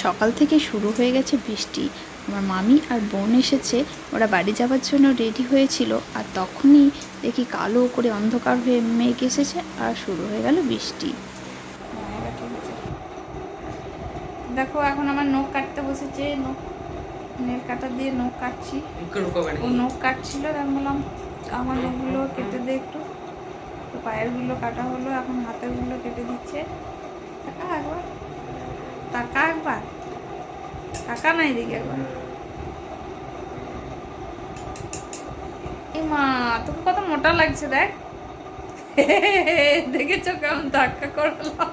সকাল থেকে শুরু হয়ে গেছে বৃষ্টি। আমার মামি আর বোন এসেছে, ওরা বাড়ি যাওয়ার জন্য রেডি হয়েছিল, আর তখনই দেখি কালো করে অন্ধকার হয়ে মেঘ এসেছে আর শুরু হয়ে গেল বৃষ্টি। দেখো এখন আমার নখ কাটতে বসেছে, নেল কাটার দিয়ে নখ কাটছি। ও নখ কাটছিল, আমি বললাম আমার নখগুলো কেটে দে একটু। তো পায়েরগুলো কাটা হলো, এখন হাতেরগুলো কেটে দিচ্ছে। টাকা একবার, টাকা একবার, টাকা নাই দিকে একবার। এই মা তোকে কত মোটা লাগছে দেখ, দেখেছো কেমন ধাক্কা করলাম,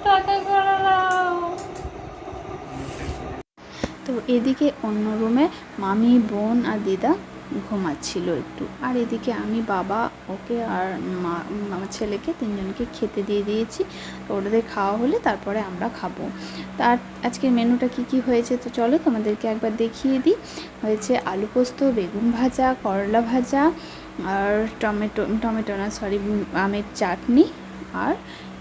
টাকা করালাম। তো এদিকে অন্য রুমে মামি, বোন আর দিদা ঘুমাচ্ছিল একটু, আর এদিকে আমি, বাবা, ওকে আর মা, আমার ছেলেকে তিনজনকে খেতে দিয়ে দিয়েছি। তো ওদের খাওয়া হলে তারপরে আমরা খাবো। তার আজকের মেনুটা কি হয়েছে তো চলো তোমাদেরকে একবার দেখিয়ে দিই। হয়েছে আলু পোস্ত, বেগুন ভাজা, করলা ভাজা, আর টমেটো না সরি আমের চাটনি, আর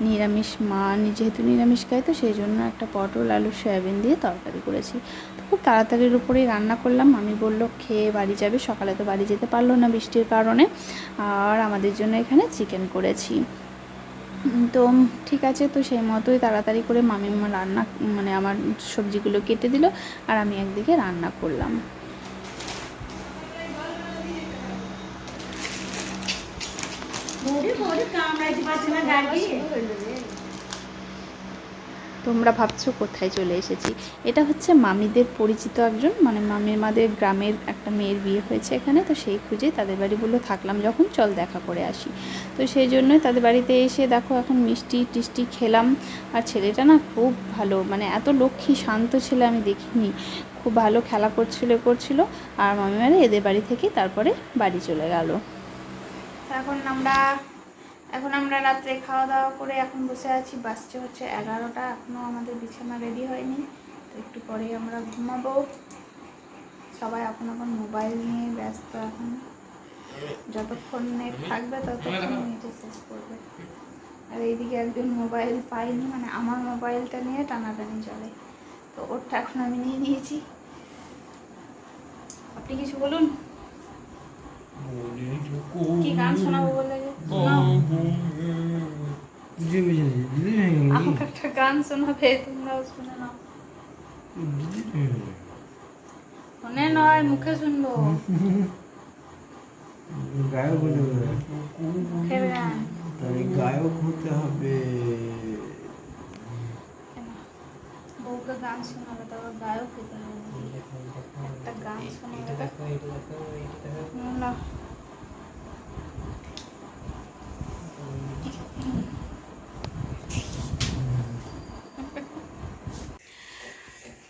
নিরামিষ, মা যেহেতু নিরামিষ খায় তো সেই জন্য একটা পটল আলু সয়াবিন দিয়ে তরকারি করেছি। তো খুব তাড়াতাড়ির উপরেই রান্না করলাম। আমি বললো খেয়ে বাড়ি যাবে, সকালে তো বাড়ি যেতে পারলো না বৃষ্টির কারণে, আর আমাদের জন্য এখানে চিকেন করেছি। তো ঠিক আছে, তো সেই মতোই তাড়াতাড়ি করে মামি রান্না মানে আমার সবজিগুলো কেটে দিল, আর আমি একদিকে রান্না করলাম। তোমরা ভাবছো কোথায় চলে এসেছি, এটা হচ্ছে মামিদের পরিচিত একজন, মানে মামিমাদের গ্রামের একটা মেয়ের বিয়ে হয়েছে এখানে, তো সেই খুঁজে তাদের বাড়ি বললো থাকলাম যখন চল দেখা করে আসি। তো সেই জন্যই তাদের বাড়িতে এসে দেখো এখন মিষ্টি টিষ্টি খেলাম। আর ছেলেটা না খুব ভালো, মানে এত লক্ষ্মী শান্ত ছেলে আমি দেখিনি, খুব ভালো খেলা করছিল। আর মামিমারা এদের বাড়ি থেকে তারপরে বাড়ি চলে গেল। এখন আমরা রাত্রে খাওয়া দাওয়া করে এখন বসে আছি, বাসছে হচ্ছে 11টা, এখনও আমাদের বিছানা রেডি হয়নি। তো একটু পরেই আমরা ঘুমাবো। সবাই এখন মোবাইল নিয়ে ব্যস্ত, এখন যতক্ষণ নেট থাকবে ততক্ষণ নেটে শেষ করবে। আর এইদিকে একজন মোবাইল পাইনি, মানে আমার মোবাইলটা নিয়ে টানাটানি চলে, তো ওরটা এখন আমি নিয়ে নিয়েছি। আপনি কিছু বলুন, কি গান শোনাবো বলে? আমাকে একটা গান শোনাবে, তোমরাও শুনে নাও। ফোনে নয়, মুখে শুনবো। মুখের গান, গায়ক হতে হবে। বউকে গান শোনাবে, তারপর গায়ক হতে হবে। একটা গান শোনাবে।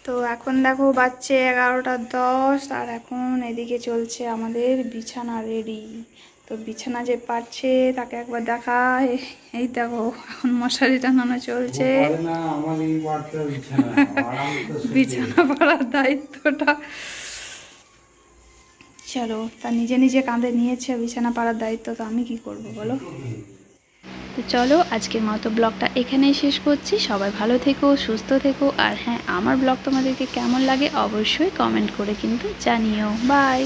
তো এখন দেখো বাজছে 11টা 10, আর এখন এদিকে চলছে আমাদের বিছানা রেডি। তো বিছানা যে পাচ্ছে তাকে একবার দেখায়, এই দেখো এখন মশারি টানানো চলছে। বিছানা পাড়ার দায়িত্বটা চলো, তা নিজে কাঁধে নিয়েছে বিছানা পাড়ার দায়িত্ব, তো আমি কি করব বলো। তো চলো আজকের মতো ব্লগটা এখানেই শেষ করছি। সবাই ভালো থেকো, সুস্থ থেকো, আর হ্যাঁ আমার ব্লগ তোমাদেরকে কেমন লাগে অবশ্যই কমেন্ট করে কিন্তু জানিও। বাই।